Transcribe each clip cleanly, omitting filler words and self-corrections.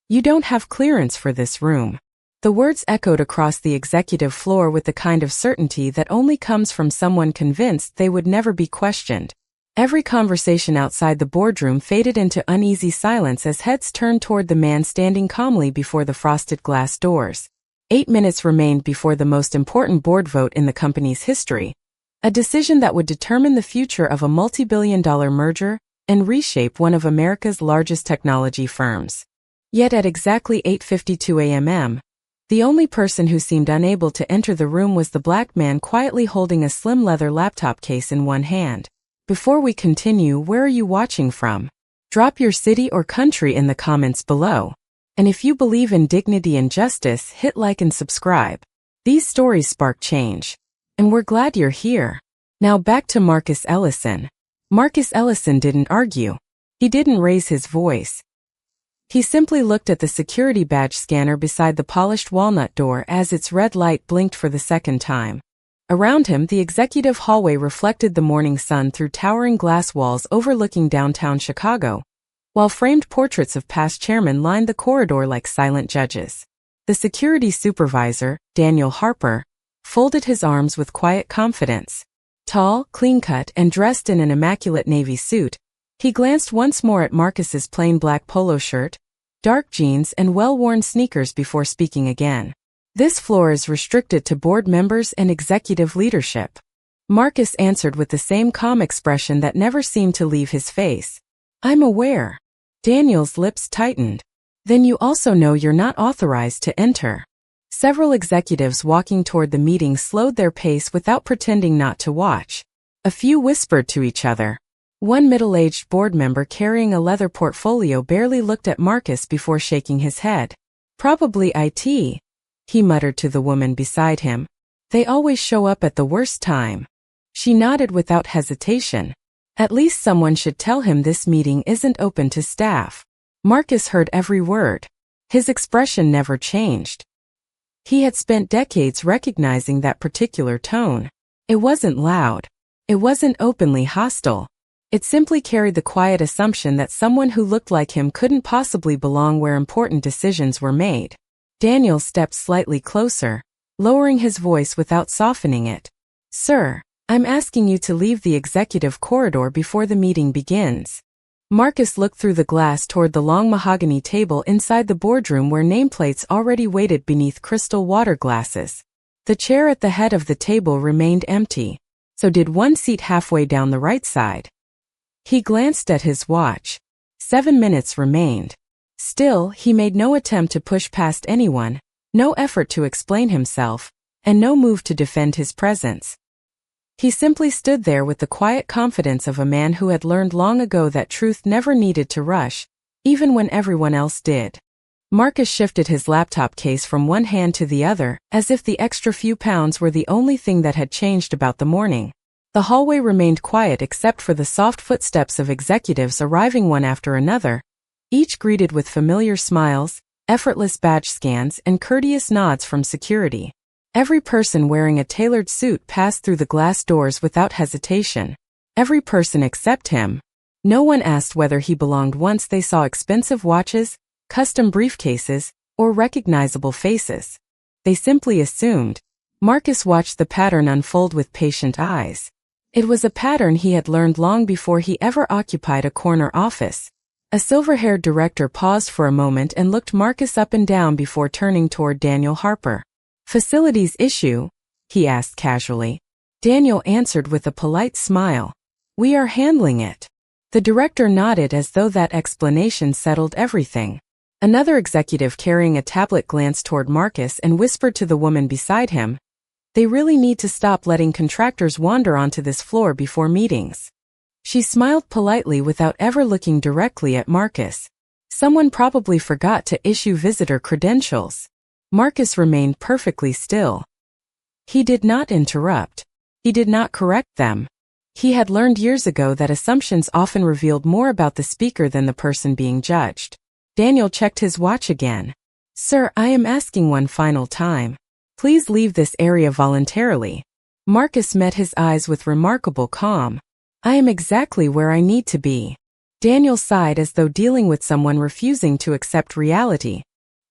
"You don't have clearance for this room." The words echoed across the executive floor with the kind of certainty that only comes from someone convinced they would never be questioned. Every conversation outside the boardroom faded into uneasy silence as heads turned toward the man standing calmly before the frosted glass doors. 8 minutes remained before the most important board vote in the company's history, a decision that would determine the future of a multi-billion-dollar merger and reshape one of America's largest technology firms. Yet at exactly 8:52 a.m., the only person who seemed unable to enter the room was the black man quietly holding a slim leather laptop case in one hand. Before we continue, where are you watching from? Drop your city or country in the comments below. And if you believe in dignity and justice, hit like and subscribe. These stories spark change. And we're glad you're here. Now back to Marcus Ellison. Marcus Ellison didn't argue. He didn't raise his voice. He simply looked at the security badge scanner beside the polished walnut door as its red light blinked for the second time. Around him, the executive hallway reflected the morning sun through towering glass walls overlooking downtown Chicago, while framed portraits of past chairmen lined the corridor like silent judges. The security supervisor, Daniel Harper, folded his arms with quiet confidence. Tall, clean-cut, and dressed in an immaculate navy suit, he glanced once more at Marcus's plain black polo shirt, dark jeans, and well-worn sneakers before speaking again. "This floor is restricted to board members and executive leadership." Marcus answered with the same calm expression that never seemed to leave his face. "I'm aware." Daniel's lips tightened. "Then you also know you're not authorized to enter." Several executives walking toward the meeting slowed their pace without pretending not to watch. A few whispered to each other. One middle-aged board member carrying a leather portfolio barely looked at Marcus before shaking his head. "Probably IT," he muttered to the woman beside him. "They always show up at the worst time." She nodded without hesitation. At least someone should tell him this meeting isn't open to staff. Marcus heard every word. His expression never changed. He had spent decades recognizing that particular tone. It wasn't loud. It wasn't openly hostile. It simply carried the quiet assumption that someone who looked like him couldn't possibly belong where important decisions were made. Daniel stepped slightly closer, lowering his voice without softening it. "Sir, I'm asking you to leave the executive corridor before the meeting begins." Marcus looked through the glass toward the long mahogany table inside the boardroom where nameplates already waited beneath crystal water glasses. The chair at the head of the table remained empty, so did one seat halfway down the right side. He glanced at his watch. 7 minutes remained. Still, he made no attempt to push past anyone, no effort to explain himself, and no move to defend his presence. He simply stood there with the quiet confidence of a man who had learned long ago that truth never needed to rush, even when everyone else did. Marcus shifted his laptop case from one hand to the other, as if the extra few pounds were the only thing that had changed about the morning. The hallway remained quiet except for the soft footsteps of executives arriving one after another, each greeted with familiar smiles, effortless badge scans, and courteous nods from security. Every person wearing a tailored suit passed through the glass doors without hesitation. Every person except him. No one asked whether he belonged once they saw expensive watches, custom briefcases, or recognizable faces. They simply assumed. Marcus watched the pattern unfold with patient eyes. It was a pattern he had learned long before he ever occupied a corner office. A silver-haired director paused for a moment and looked Marcus up and down before turning toward Daniel Harper. "Facilities issue?" he asked casually. Daniel answered with a polite smile. "We are handling it." The director nodded as though that explanation settled everything. Another executive carrying a tablet glanced toward Marcus and whispered to the woman beside him, "They really need to stop letting contractors wander onto this floor before meetings." She smiled politely without ever looking directly at Marcus. Someone probably forgot to issue visitor credentials. Marcus remained perfectly still. He did not interrupt. He did not correct them. He had learned years ago that assumptions often revealed more about the speaker than the person being judged. Daniel checked his watch again. "Sir, I am asking one final time. Please leave this area voluntarily." Marcus met his eyes with remarkable calm. "I am exactly where I need to be." Daniel sighed as though dealing with someone refusing to accept reality.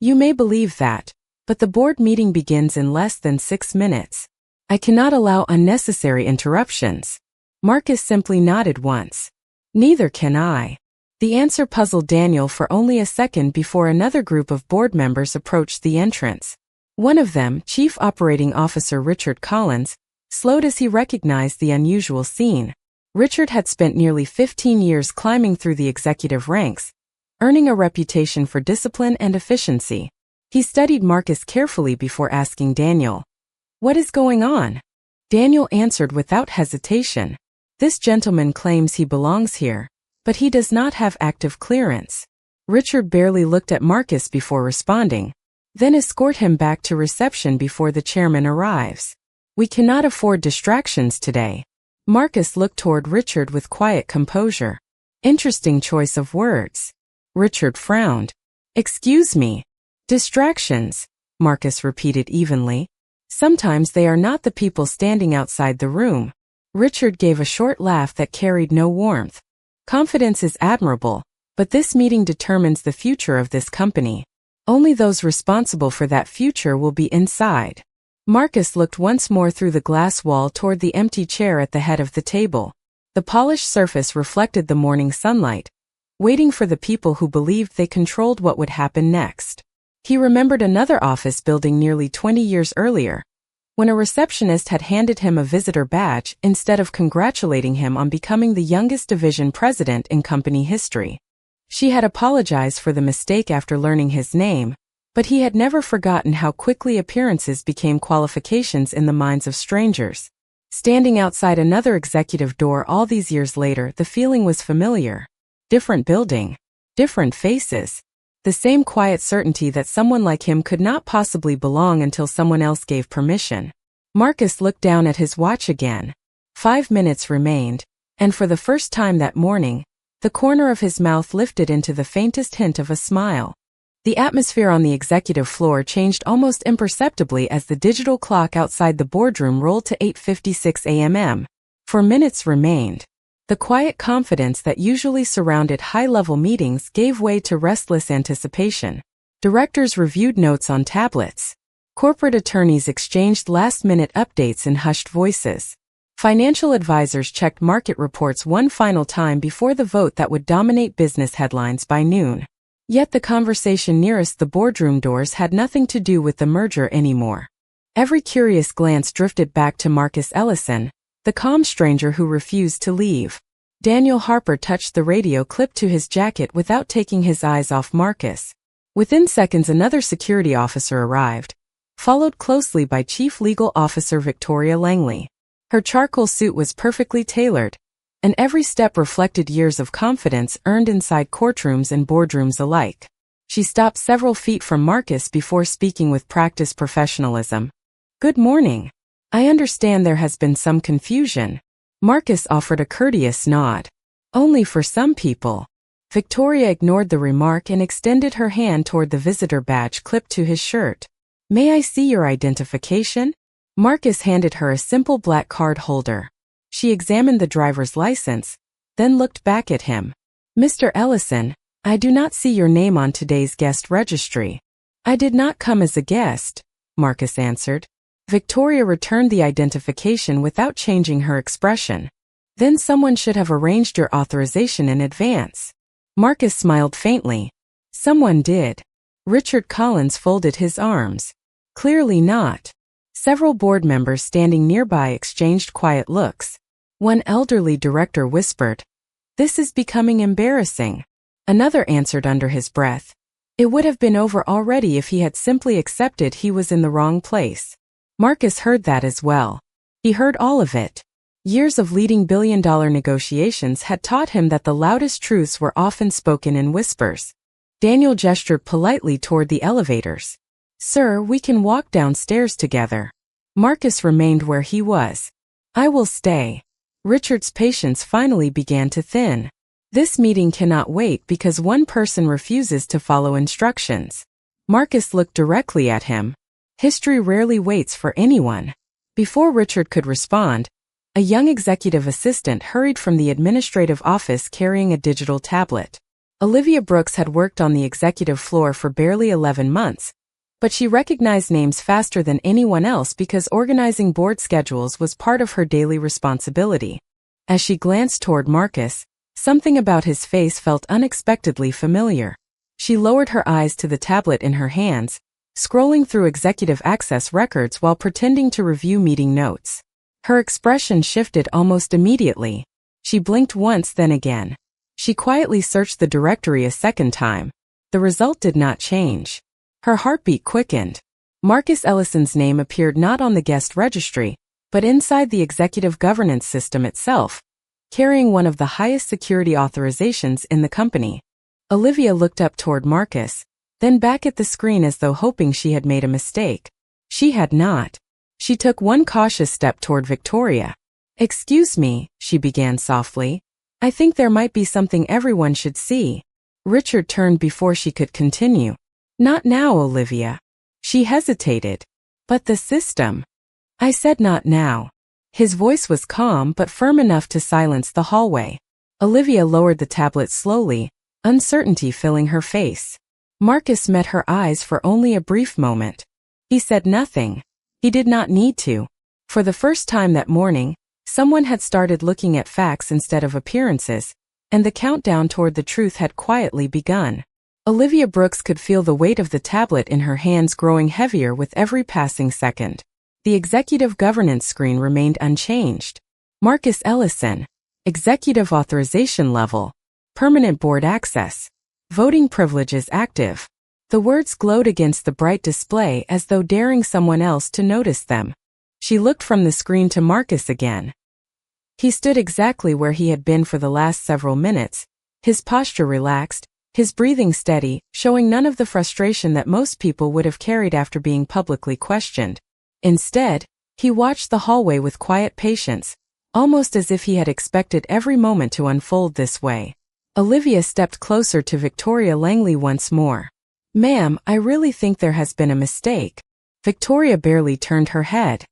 You may believe that, but the board meeting begins in less than 6 minutes. I cannot allow unnecessary interruptions. Marcus simply nodded once. Neither can I. The answer puzzled Daniel for only a second before another group of board members approached the entrance. One of them, Chief Operating Officer Richard Collins, slowed as he recognized the unusual scene. Richard had spent nearly 15 years climbing through the executive ranks, earning a reputation for discipline and efficiency. He studied Marcus carefully before asking Daniel, "What is going on?" Daniel answered without hesitation, "This gentleman claims he belongs here, but he does not have active clearance." Richard barely looked at Marcus before responding, "Then escort him back to reception before the chairman arrives. We cannot afford distractions today." Marcus looked toward Richard with quiet composure. Interesting choice of words. Richard frowned. "Excuse me. Distractions," Marcus repeated evenly. "Sometimes they are not the people standing outside the room." Richard gave a short laugh that carried no warmth. "Confidence is admirable, but this meeting determines the future of this company. Only those responsible for that future will be inside." Marcus looked once more through the glass wall toward the empty chair at the head of the table. The polished surface reflected the morning sunlight, waiting for the people who believed they controlled what would happen next. He remembered another office building nearly 20 years earlier, when a receptionist had handed him a visitor badge instead of congratulating him on becoming the youngest division president in company history. She had apologized for the mistake after learning his name, but he had never forgotten how quickly appearances became qualifications in the minds of strangers. Standing outside another executive door all these years later, the feeling was familiar. Different building, different faces. The same quiet certainty that someone like him could not possibly belong until someone else gave permission. Marcus looked down at his watch again. 5 minutes remained, and for the first time that morning, the corner of his mouth lifted into the faintest hint of a smile. The atmosphere on the executive floor changed almost imperceptibly as the digital clock outside the boardroom rolled to 8:56 a.m. 4 minutes remained. The quiet confidence that usually surrounded high-level meetings gave way to restless anticipation. Directors reviewed notes on tablets. Corporate attorneys exchanged last-minute updates in hushed voices. Financial advisors checked market reports one final time before the vote that would dominate business headlines by noon. Yet the conversation nearest the boardroom doors had nothing to do with the merger anymore. Every curious glance drifted back to Marcus Ellison, the calm stranger who refused to leave. Daniel Harper touched the radio clipped to his jacket without taking his eyes off Marcus. Within seconds another security officer arrived, followed closely by Chief Legal Officer Victoria Langley. Her charcoal suit was perfectly tailored, and every step reflected years of confidence earned inside courtrooms and boardrooms alike. She stopped several feet from Marcus before speaking with practiced professionalism. "Good morning. I understand there has been some confusion." Marcus offered a courteous nod. "Only for some people." Victoria ignored the remark and extended her hand toward the visitor badge clipped to his shirt. "May I see your identification?" Marcus handed her a simple black card holder. She examined the driver's license, then looked back at him. "Mr. Ellison, I do not see your name on today's guest registry." "I did not come as a guest," Marcus answered. Victoria returned the identification without changing her expression. "Then someone should have arranged your authorization in advance." Marcus smiled faintly. "Someone did." Richard Collins folded his arms. "Clearly not." Several board members standing nearby exchanged quiet looks. One elderly director whispered, "This is becoming embarrassing." Another answered under his breath, "It would have been over already if he had simply accepted he was in the wrong place." Marcus heard that as well. He heard all of it. Years of leading billion-dollar negotiations had taught him that the loudest truths were often spoken in whispers. Daniel gestured politely toward the elevators. "Sir, we can walk downstairs together." Marcus remained where he was. "I will stay." Richard's patience finally began to thin. This meeting cannot wait because one person refuses to follow instructions. Marcus looked directly at him. History rarely waits for anyone. Before Richard could respond, A young executive assistant hurried from the administrative office carrying a digital tablet. Olivia Brooks had worked on the executive floor for barely 11 months, but she recognized names faster than anyone else because organizing board schedules was part of her daily responsibility. As she glanced toward Marcus, something about his face felt unexpectedly familiar. She lowered her eyes to the tablet in her hands, scrolling through executive access records while pretending to review meeting notes. Her expression shifted almost immediately. She blinked once, then again. She quietly searched the directory a second time. The result did not change. Her heartbeat quickened. Marcus Ellison's name appeared not on the guest registry, but inside the executive governance system itself, carrying one of the highest security authorizations in the company. Olivia looked up toward Marcus, then back at the screen as though hoping she had made a mistake. She had not. She took one cautious step toward Victoria. "Excuse me," she began softly. "I think there might be something everyone should see." Richard turned before she could continue. "Not now, Olivia." She hesitated. "But the system." "I said not now." His voice was calm but firm enough to silence the hallway. Olivia lowered the tablet slowly, uncertainty filling her face. Marcus met her eyes for only a brief moment. He said nothing. He did not need to. For the first time that morning, someone had started looking at facts instead of appearances, and the countdown toward the truth had quietly begun. Olivia Brooks could feel the weight of the tablet in her hands growing heavier with every passing second. The executive governance screen remained unchanged. Marcus Ellison, executive authorization level, permanent board access, voting privileges active. The words glowed against the bright display as though daring someone else to notice them. She looked from the screen to Marcus again. He stood exactly where he had been for the last several minutes, his posture relaxed, his breathing steady, showing none of the frustration that most people would have carried after being publicly questioned. Instead, he watched the hallway with quiet patience, almost as if he had expected every moment to unfold this way. Olivia stepped closer to Victoria Langley once more. "Ma'am, I really think there has been a mistake." Victoria barely turned her head.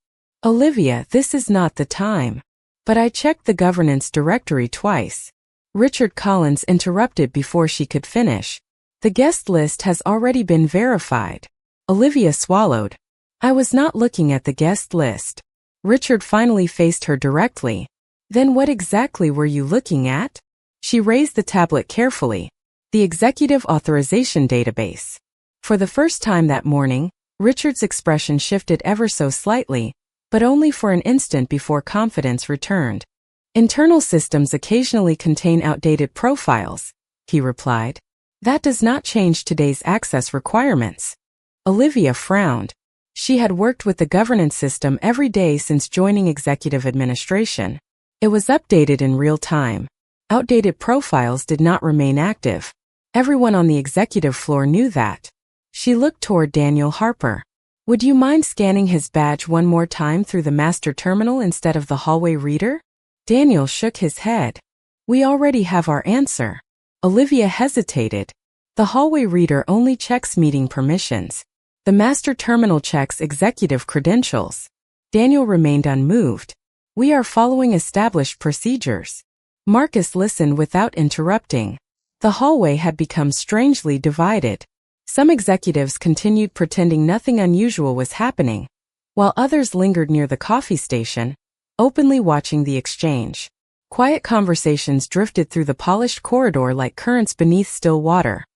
"Olivia, this is not the time." "But I checked the governance directory twice." Richard Collins interrupted before she could finish. "The guest list has already been verified." Olivia swallowed. "I was not looking at the guest list." Richard finally faced her directly. "Then what exactly were you looking at?" She raised the tablet carefully. The Executive Authorization Database. For the first time that morning, Richard's expression shifted ever so slightly, but only for an instant before confidence returned. "Internal systems occasionally contain outdated profiles," he replied. "That does not change today's access requirements." Olivia frowned. She had worked with the governance system every day since joining executive administration. It was updated in real time. Outdated profiles did not remain active. Everyone on the executive floor knew that. She looked toward Daniel Harper. "Would you mind scanning his badge one more time through the master terminal instead of the hallway reader?" Daniel shook his head. "We already have our answer." Olivia hesitated. "The hallway reader only checks meeting permissions. The master terminal checks executive credentials." Daniel remained unmoved. "We are following established procedures." Marcus listened without interrupting. The hallway had become strangely divided. Some executives continued pretending nothing unusual was happening, while others lingered near the coffee station, openly watching the exchange. Quiet conversations drifted through the polished corridor like currents beneath still water.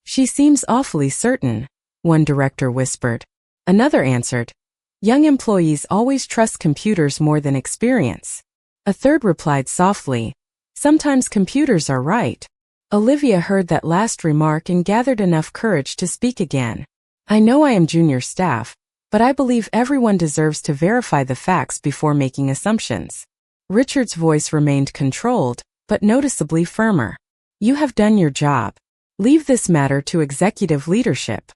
"She seems awfully certain," one director whispered. Another answered, "Young employees always trust computers more than experience." A third replied softly, "Sometimes computers are right." Olivia heard that last remark and gathered enough courage to speak again. "I know I am junior staff, but I believe everyone deserves to verify the facts before making assumptions." Richard's voice remained controlled, but noticeably firmer. "You have done your job. Leave this matter to executive leadership."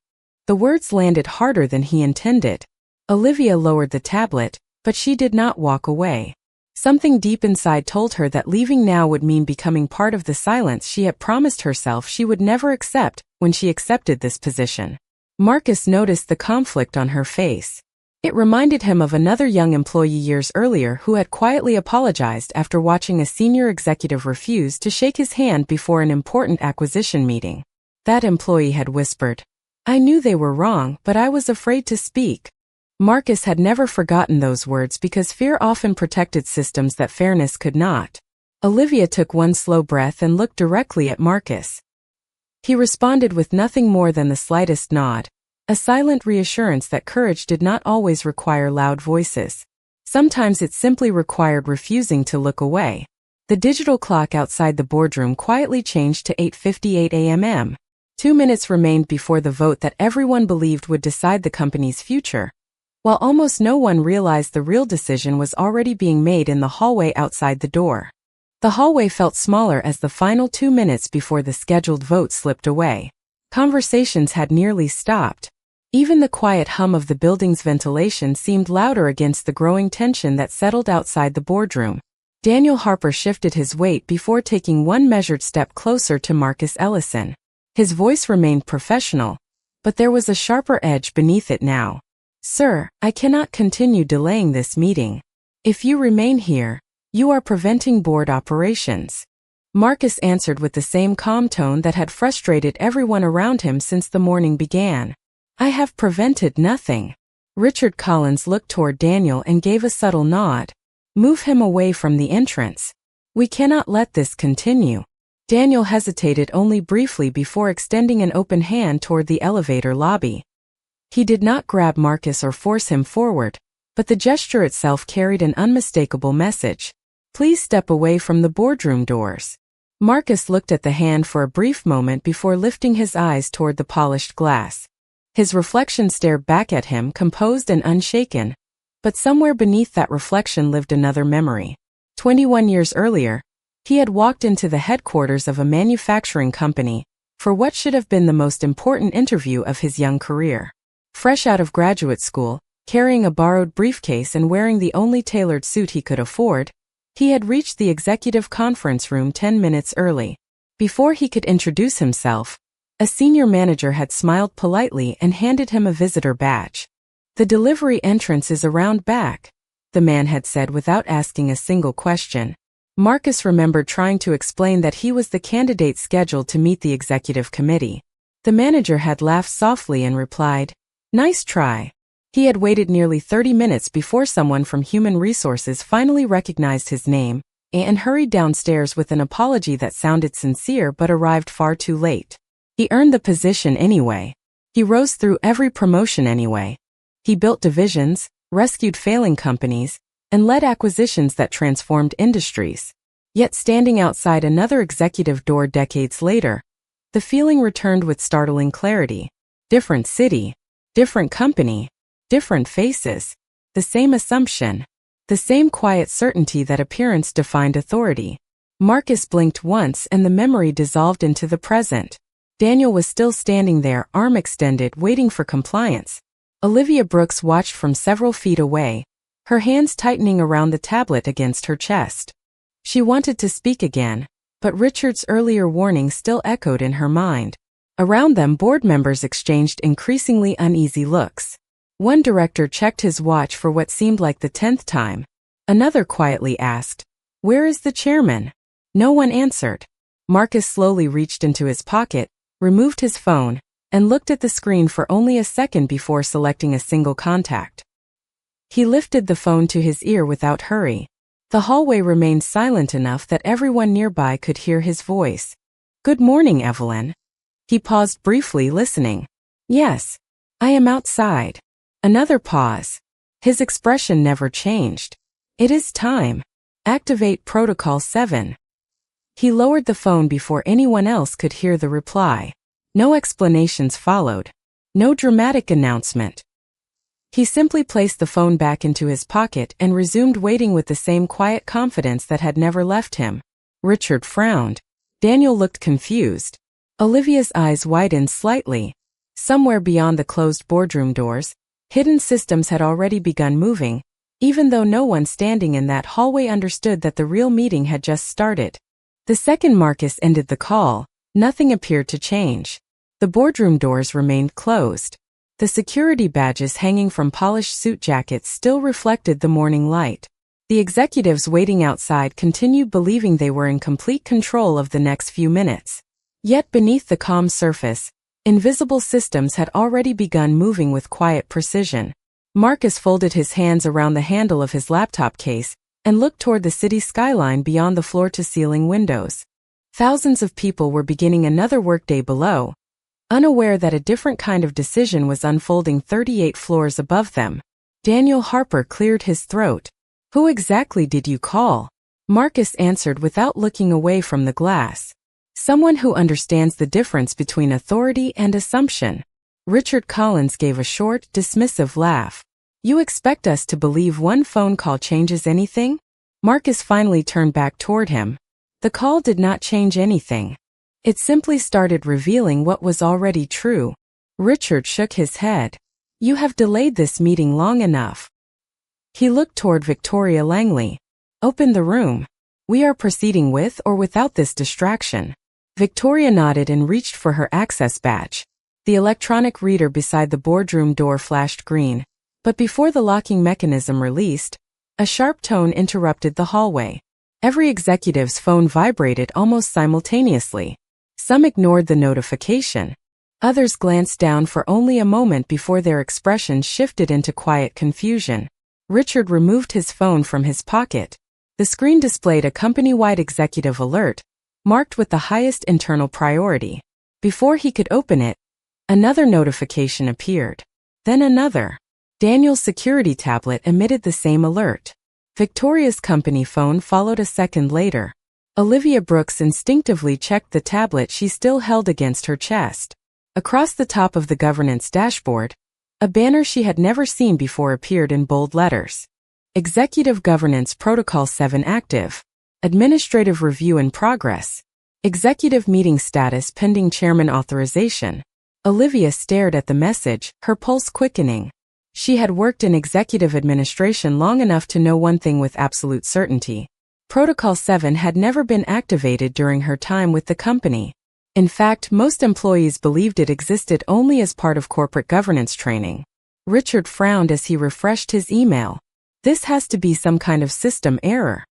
The words landed harder than he intended. Olivia lowered the tablet, but she did not walk away. Something deep inside told her that leaving now would mean becoming part of the silence she had promised herself she would never accept when she accepted this position. Marcus noticed the conflict on her face. It reminded him of another young employee years earlier who had quietly apologized after watching a senior executive refuse to shake his hand before an important acquisition meeting. That employee had whispered, "I knew they were wrong, but I was afraid to speak." Marcus had never forgotten those words because fear often protected systems that fairness could not. Olivia took one slow breath and looked directly at Marcus. He responded with nothing more than the slightest nod, a silent reassurance that courage did not always require loud voices. Sometimes it simply required refusing to look away. The digital clock outside the boardroom quietly changed to 8:58 a.m. 2 minutes remained before the vote that everyone believed would decide the company's future, while almost no one realized the real decision was already being made in the hallway outside the door. The hallway felt smaller as the final 2 minutes before the scheduled vote slipped away. Conversations had nearly stopped. Even the quiet hum of the building's ventilation seemed louder against the growing tension that settled outside the boardroom. Daniel Harper shifted his weight before taking one measured step closer to Marcus Ellison. His voice remained professional, but there was a sharper edge beneath it now. "Sir, I cannot continue delaying this meeting. If you remain here, you are preventing board operations." Marcus answered with the same calm tone that had frustrated everyone around him since the morning began. "I have prevented nothing." Richard Collins looked toward Daniel and gave a subtle nod. "Move him away from the entrance. We cannot let this continue." Daniel hesitated only briefly before extending an open hand toward the elevator lobby. He did not grab Marcus or force him forward, but the gesture itself carried an unmistakable message. "Please step away from the boardroom doors." Marcus looked at the hand for a brief moment before lifting his eyes toward the polished glass. His reflection stared back at him, composed and unshaken, but somewhere beneath that reflection lived another memory. 21 years earlier, he had walked into the headquarters of a manufacturing company for what should have been the most important interview of his young career. Fresh out of graduate school, carrying a borrowed briefcase and wearing the only tailored suit he could afford, he had reached the executive conference room 10 minutes early. Before he could introduce himself, a senior manager had smiled politely and handed him a visitor badge. "The delivery entrance is around back," the man had said without asking a single question. Marcus remembered trying to explain that he was the candidate scheduled to meet the executive committee. The manager had laughed softly and replied, "Nice try." He had waited nearly 30 minutes before someone from Human Resources finally recognized his name and hurried downstairs with an apology that sounded sincere but arrived far too late. He earned the position anyway. He rose through every promotion anyway. He built divisions, rescued failing companies, and led acquisitions that transformed industries. Yet standing outside another executive door decades later, the feeling returned with startling clarity. Different city, different company, different faces, the same assumption, the same quiet certainty that appearance defined authority. Marcus blinked once and the memory dissolved into the present. Daniel was still standing there, arm extended, waiting for compliance. Olivia Brooks watched from several feet away, her hands tightening around the tablet against her chest. She wanted to speak again, but Richard's earlier warning still echoed in her mind. Around them, board members exchanged increasingly uneasy looks. One director checked his watch for what seemed like the 10th time. Another quietly asked, "Where is the chairman?" No one answered. Marcus slowly reached into his pocket, removed his phone, and looked at the screen for only a second before selecting a single contact. He lifted the phone to his ear without hurry. The hallway remained silent enough that everyone nearby could hear his voice. "Good morning, Evelyn." He paused briefly, listening. "Yes, I am outside." Another pause. His expression never changed. "It is time. Activate Protocol 7. He lowered the phone before anyone else could hear the reply. No explanations followed. No dramatic announcement. He simply placed the phone back into his pocket and resumed waiting with the same quiet confidence that had never left him. Richard frowned. Daniel looked confused. Olivia's eyes widened slightly. Somewhere beyond the closed boardroom doors, hidden systems had already begun moving, even though no one standing in that hallway understood that the real meeting had just started. The second Marcus ended the call, nothing appeared to change. The boardroom doors remained closed. The security badges hanging from polished suit jackets still reflected the morning light. The executives waiting outside continued believing they were in complete control of the next few minutes. Yet beneath the calm surface, invisible systems had already begun moving with quiet precision. Marcus folded his hands around the handle of his laptop case and looked toward the city skyline beyond the floor-to-ceiling windows. Thousands of people were beginning another workday below, unaware that a different kind of decision was unfolding 38 floors above them. Daniel Harper cleared his throat. "Who exactly did you call?" Marcus answered without looking away from the glass. "Someone who understands the difference between authority and assumption." Richard Collins gave a short, dismissive laugh. "You expect us to believe one phone call changes anything?" Marcus finally turned back toward him. The call did not change anything. It simply started revealing what was already true. Richard shook his head. "You have delayed this meeting long enough." He looked toward Victoria Langley. "Open the room. We are proceeding with or without this distraction." Victoria nodded and reached for her access badge. The electronic reader beside the boardroom door flashed green, but before the locking mechanism released, a sharp tone interrupted the hallway. Every executive's phone vibrated almost simultaneously. Some ignored the notification. Others glanced down for only a moment before their expressions shifted into quiet confusion. Richard removed his phone from his pocket. The screen displayed a company-wide executive alert, marked with the highest internal priority. Before he could open it, another notification appeared. Then another. Daniel's security tablet emitted the same alert. Victoria's company phone followed a second later. Olivia Brooks instinctively checked the tablet she still held against her chest. Across the top of the governance dashboard, a banner she had never seen before appeared in bold letters. Executive Governance Protocol 7 active. Administrative review in progress. Executive meeting status pending chairman authorization. Olivia stared at the message, her pulse quickening. She had worked in executive administration long enough to know one thing with absolute certainty. Protocol 7 had never been activated during her time with the company. In fact, most employees believed it existed only as part of corporate governance training. Richard frowned as he refreshed his email. This has to be some kind of system error.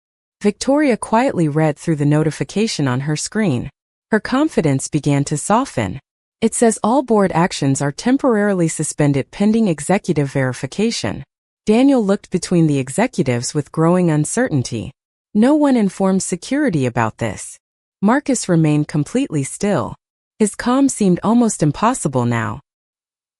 Victoria quietly read through the notification on her screen. Her confidence began to soften. It says all board actions are temporarily suspended pending executive verification. Daniel looked between the executives with growing uncertainty. No one informed security about this. Marcus remained completely still. His calm seemed almost impossible now.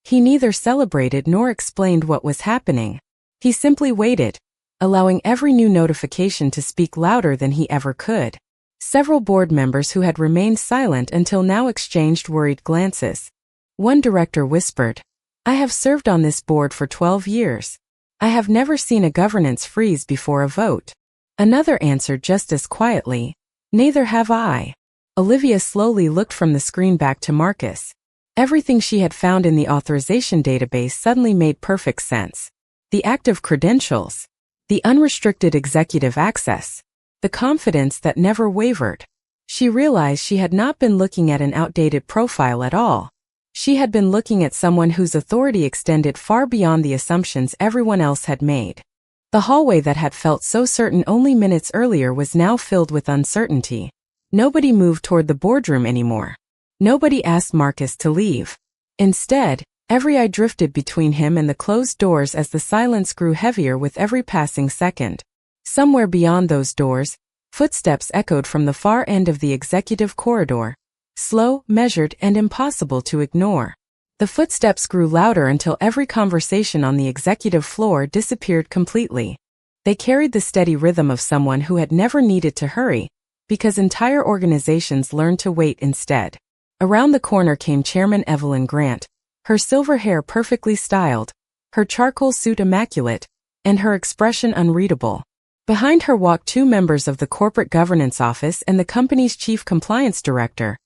He neither celebrated nor explained what was happening. He simply waited, allowing every new notification to speak louder than he ever could. Several board members who had remained silent until now exchanged worried glances. One director whispered, "I have served on this board for 12 years. I have never seen a governance freeze before a vote." Another answered just as quietly, "Neither have I." Olivia slowly looked from the screen back to Marcus. Everything she had found in the authorization database suddenly made perfect sense. The active credentials, the unrestricted executive access, the confidence that never wavered. She realized she had not been looking at an outdated profile at all. She had been looking at someone whose authority extended far beyond the assumptions everyone else had made. The hallway that had felt so certain only minutes earlier was now filled with uncertainty. Nobody moved toward the boardroom anymore. Nobody asked Marcus to leave. Instead, every eye drifted between him and the closed doors as the silence grew heavier with every passing second. Somewhere beyond those doors, footsteps echoed from the far end of the executive corridor. Slow, measured, and impossible to ignore. The footsteps grew louder until every conversation on the executive floor disappeared completely. They carried the steady rhythm of someone who had never needed to hurry, because entire organizations learned to wait instead. Around the corner came Chairman Evelyn Grant, her silver hair perfectly styled, her charcoal suit immaculate, and her expression unreadable. Behind her walked two members of the corporate governance office and the company's chief compliance director,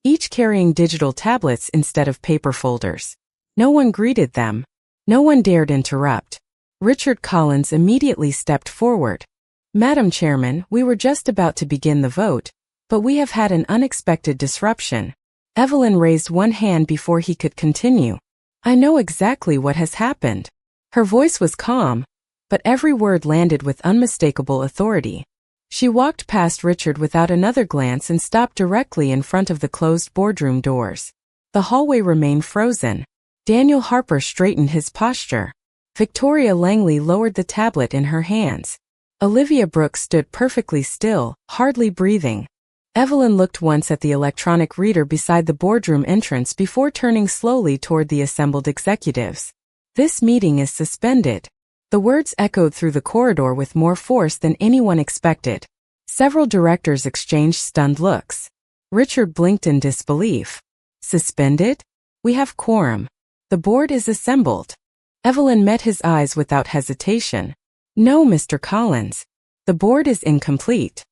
each carrying digital tablets instead of paper folders. No one greeted them. No one dared interrupt. Richard Collins immediately stepped forward. "Madam Chairman, we were just about to begin the vote, but we have had an unexpected disruption." Evelyn raised one hand before he could continue. I know exactly what has happened. Her voice was calm, but every word landed with unmistakable authority. She walked past Richard without another glance and stopped directly in front of the closed boardroom doors. The hallway remained frozen. Daniel Harper straightened his posture. Victoria Langley lowered the tablet in her hands. Olivia Brooks stood perfectly still, hardly breathing. Evelyn looked once at the electronic reader beside the boardroom entrance before turning slowly toward the assembled executives. This meeting is suspended. The words echoed through the corridor with more force than anyone expected. Several directors exchanged stunned looks. Richard blinked in disbelief. Suspended? We have quorum. The board is assembled. Evelyn met his eyes without hesitation. No, Mr. Collins. The board is incomplete.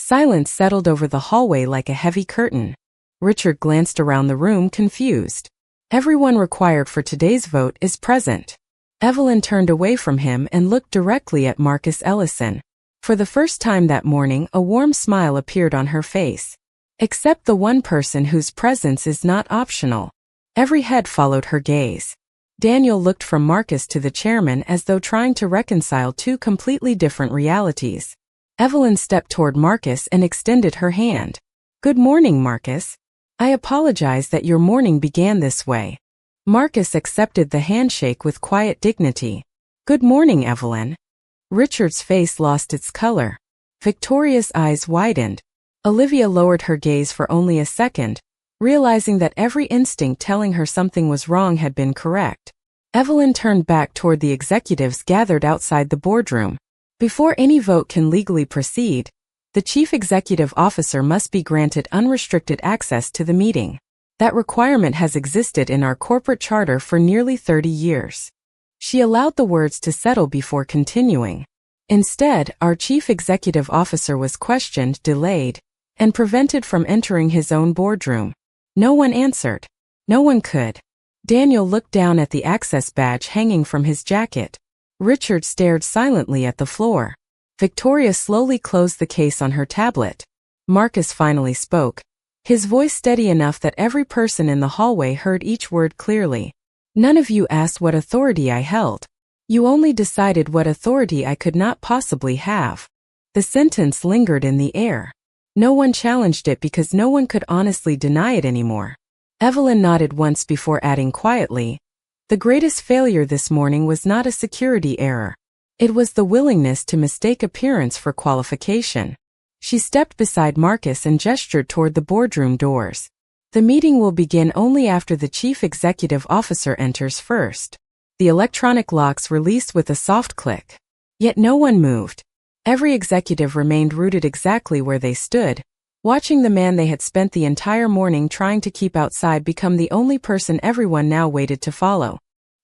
Silence settled over the hallway like a heavy curtain. Richard glanced around the room confused. Everyone required for today's vote is present. Evelyn turned away from him and looked directly at Marcus Ellison. For the first time that morning, a warm smile appeared on her face. Except the one person whose presence is not optional. Every head followed her gaze. Daniel looked from Marcus to the chairman as though trying to reconcile two completely different realities. Evelyn stepped toward Marcus and extended her hand. Good morning, Marcus. I apologize that your morning began this way. Marcus accepted the handshake with quiet dignity. Good morning, Evelyn. Richard's face lost its color. Victoria's eyes widened. Olivia lowered her gaze for only a second, realizing that every instinct telling her something was wrong had been correct. Evelyn turned back toward the executives gathered outside the boardroom. Before any vote can legally proceed, the chief executive officer must be granted unrestricted access to the meeting. That requirement has existed in our corporate charter for nearly 30 years. She allowed the words to settle before continuing. Instead, our chief executive officer was questioned, delayed, and prevented from entering his own boardroom. No one answered. No one could. Daniel looked down at the access badge hanging from his jacket. Richard stared silently at the floor. Victoria slowly closed the case on her tablet. Marcus finally spoke, his voice steady enough that every person in the hallway heard each word clearly. None of you asked what authority I held. You only decided what authority I could not possibly have. The sentence lingered in the air. No one challenged it because no one could honestly deny it anymore. Evelyn nodded once before adding quietly, the greatest failure this morning was not a security error. It was the willingness to mistake appearance for qualification. She stepped beside Marcus and gestured toward the boardroom doors. The meeting will begin only after the chief executive officer enters first. The electronic locks released with a soft click. Yet no one moved. Every executive remained rooted exactly where they stood, watching the man they had spent the entire morning trying to keep outside become the only person everyone now waited to follow.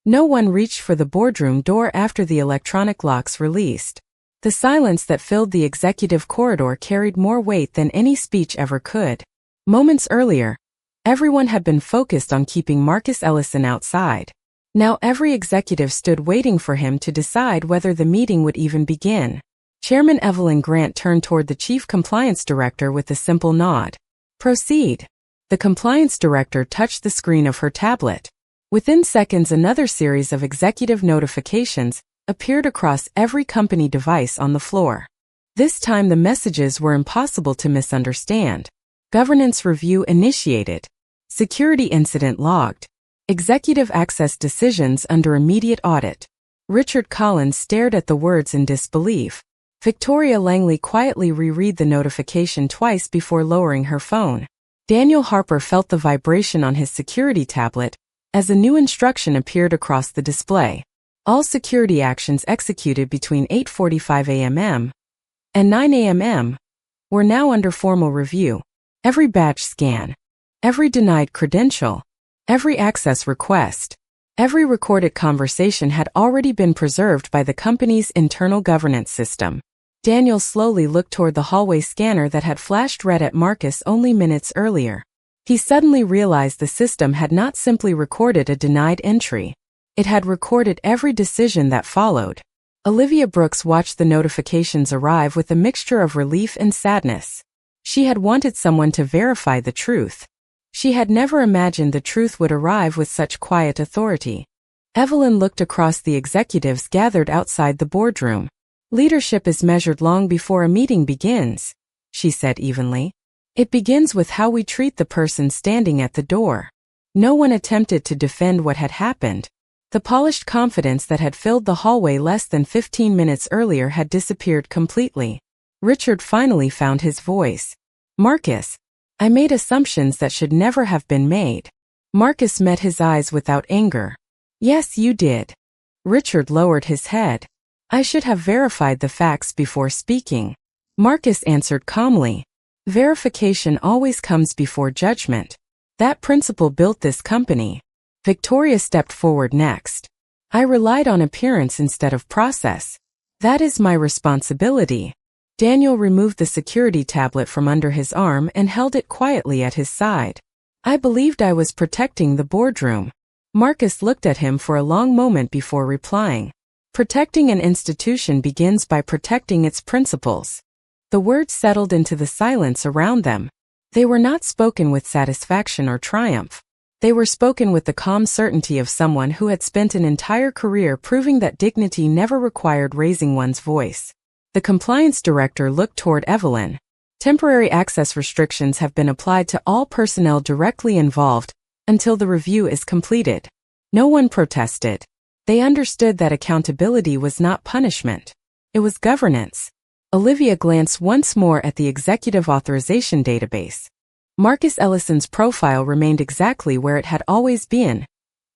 No one reached for the boardroom door after the electronic locks released. The silence that filled the executive corridor carried more weight than any speech ever could. Moments earlier, everyone had been focused on keeping Marcus Ellison outside. Now every executive stood waiting for him to decide whether the meeting would even begin. Chairman Evelyn Grant turned toward the Chief Compliance Director with a simple nod. Proceed. The Compliance Director touched the screen of her tablet. Within seconds, another series of executive notifications appeared across every company device on the floor. This time the messages were impossible to misunderstand. Governance review initiated. Security incident logged. Executive access decisions under immediate audit. Richard Collins stared at the words in disbelief. Victoria Langley quietly reread the notification twice before lowering her phone. Daniel Harper felt the vibration on his security tablet as a new instruction appeared across the display. All security actions executed between 8:45 a.m. and 9 a.m. were now under formal review. Every badge scan, every denied credential, every access request, every recorded conversation had already been preserved by the company's internal governance system. Daniel slowly looked toward the hallway scanner that had flashed red at Marcus only minutes earlier. He suddenly realized the system had not simply recorded a denied entry. It had recorded every decision that followed. Olivia Brooks watched the notifications arrive with a mixture of relief and sadness. She had wanted someone to verify the truth. She had never imagined the truth would arrive with such quiet authority. Evelyn looked across the executives gathered outside the boardroom. "Leadership is measured long before a meeting begins," she said evenly. "It begins with how we treat the person standing at the door." No one attempted to defend what had happened. The polished confidence that had filled the hallway less than 15 minutes earlier had disappeared completely. Richard finally found his voice. "Marcus, I made assumptions that should never have been made." Marcus met his eyes without anger. "Yes, you did." Richard lowered his head. "I should have verified the facts before speaking." Marcus answered calmly. "Verification always comes before judgment. That principle built this company." Victoria stepped forward next. "I relied on appearance instead of process. That is my responsibility." Daniel removed the security tablet from under his arm and held it quietly at his side. "I believed I was protecting the boardroom." Marcus looked at him for a long moment before replying. "Protecting an institution begins by protecting its principles." The words settled into the silence around them. They were not spoken with satisfaction or triumph. They were spoken with the calm certainty of someone who had spent an entire career proving that dignity never required raising one's voice. The compliance director looked toward Evelyn. "Temporary access restrictions have been applied to all personnel directly involved until the review is completed." No one protested. They understood that accountability was not punishment. It was governance. Olivia glanced once more at the executive authorization database. Marcus Ellison's profile remained exactly where it had always been,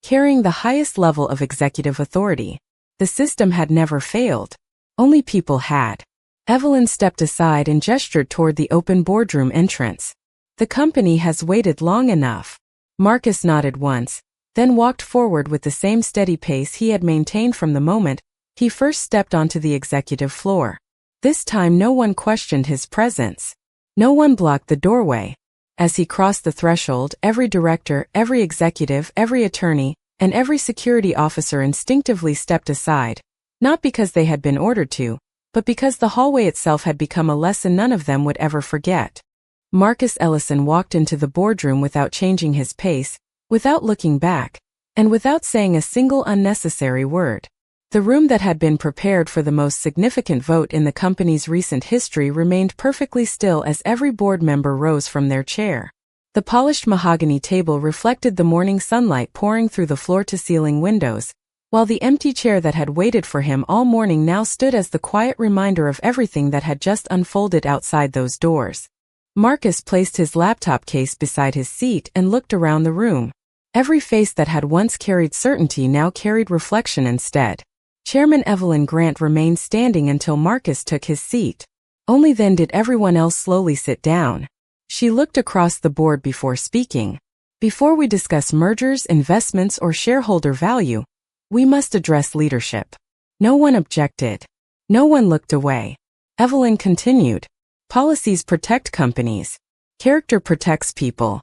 carrying the highest level of executive authority. The system had never failed. Only people had. Evelyn stepped aside and gestured toward the open boardroom entrance. "The company has waited long enough." Marcus nodded once, then walked forward with the same steady pace he had maintained from the moment he first stepped onto the executive floor. This time no one questioned his presence. No one blocked the doorway. As he crossed the threshold, every director, every executive, every attorney, and every security officer instinctively stepped aside, not because they had been ordered to, but because the hallway itself had become a lesson none of them would ever forget. Marcus Ellison walked into the boardroom without changing his pace, without looking back, and without saying a single unnecessary word. The room that had been prepared for the most significant vote in the company's recent history remained perfectly still as every board member rose from their chair. The polished mahogany table reflected the morning sunlight pouring through the floor-to-ceiling windows, while the empty chair that had waited for him all morning now stood as the quiet reminder of everything that had just unfolded outside those doors. Marcus placed his laptop case beside his seat and looked around the room. Every face that had once carried certainty now carried reflection instead. Chairman Evelyn Grant remained standing until Marcus took his seat. Only then did everyone else slowly sit down. She looked across the board before speaking. "Before we discuss mergers, investments, or shareholder value, we must address leadership." No one objected. No one looked away. Evelyn continued. "Policies protect companies. Character protects people.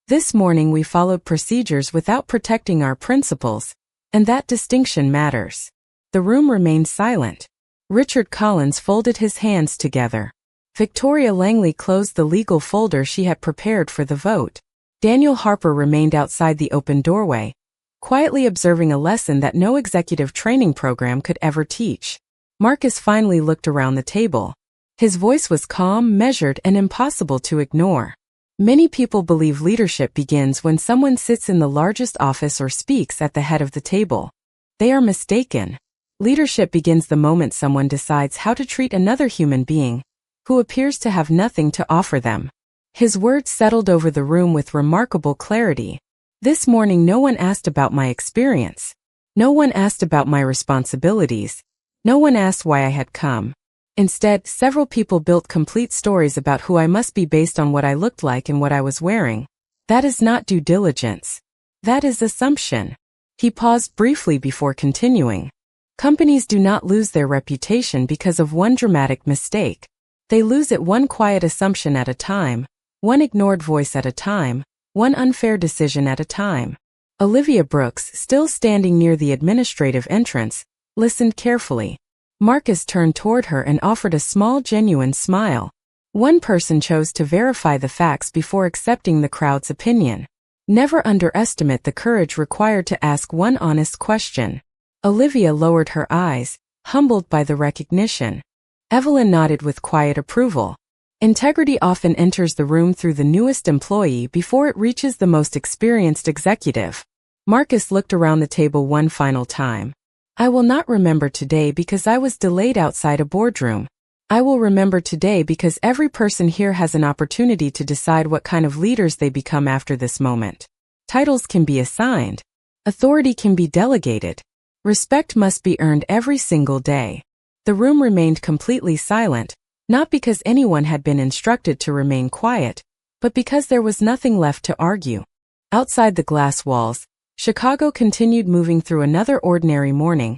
This morning we followed procedures without protecting our principles, and that distinction matters." The room remained silent. Richard Collins folded his hands together. Victoria Langley closed the legal folder she had prepared for the vote. Daniel Harper remained outside the open doorway, quietly observing a lesson that no executive training program could ever teach. Marcus finally looked around the table. His voice was calm, measured, and impossible to ignore. "Many people believe leadership begins when someone sits in the largest office or speaks at the head of the table. They are mistaken. Leadership begins the moment someone decides how to treat another human being who appears to have nothing to offer them." His words settled over the room with remarkable clarity. This morning no one asked about my experience. No one asked about my responsibilities. No one asked why I had come. Instead, several people built complete stories about who I must be based on what I looked like and what I was wearing. That is not due diligence. That is assumption. He paused briefly before continuing. Companies do not lose their reputation because of one dramatic mistake. They lose it one quiet assumption at a time, one ignored voice at a time, one unfair decision at a time. Olivia Brooks, still standing near the administrative entrance, listened carefully. Marcus turned toward her and offered a small, genuine smile. One person chose to verify the facts before accepting the crowd's opinion. Never underestimate the courage required to ask one honest question. Olivia lowered her eyes, humbled by the recognition. Evelyn nodded with quiet approval. Integrity often enters the room through the newest employee before it reaches the most experienced executive. Marcus looked around the table one final time. I will not remember today because I was delayed outside a boardroom. I will remember today because every person here has an opportunity to decide what kind of leaders they become after this moment. Titles can be assigned. Authority can be delegated. Respect must be earned every single day. The room remained completely silent, not because anyone had been instructed to remain quiet, but because there was nothing left to argue. Outside the glass walls, Chicago continued moving through another ordinary morning,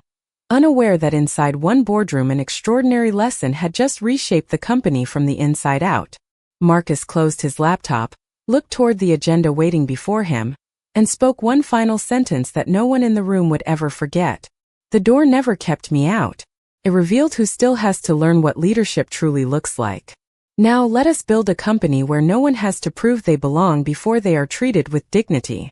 unaware that inside one boardroom an extraordinary lesson had just reshaped the company from the inside out. Marcus closed his laptop, looked toward the agenda waiting before him, and spoke one final sentence that no one in the room would ever forget. The door never kept me out. It revealed who still has to learn what leadership truly looks like. Now let us build a company where no one has to prove they belong before they are treated with dignity.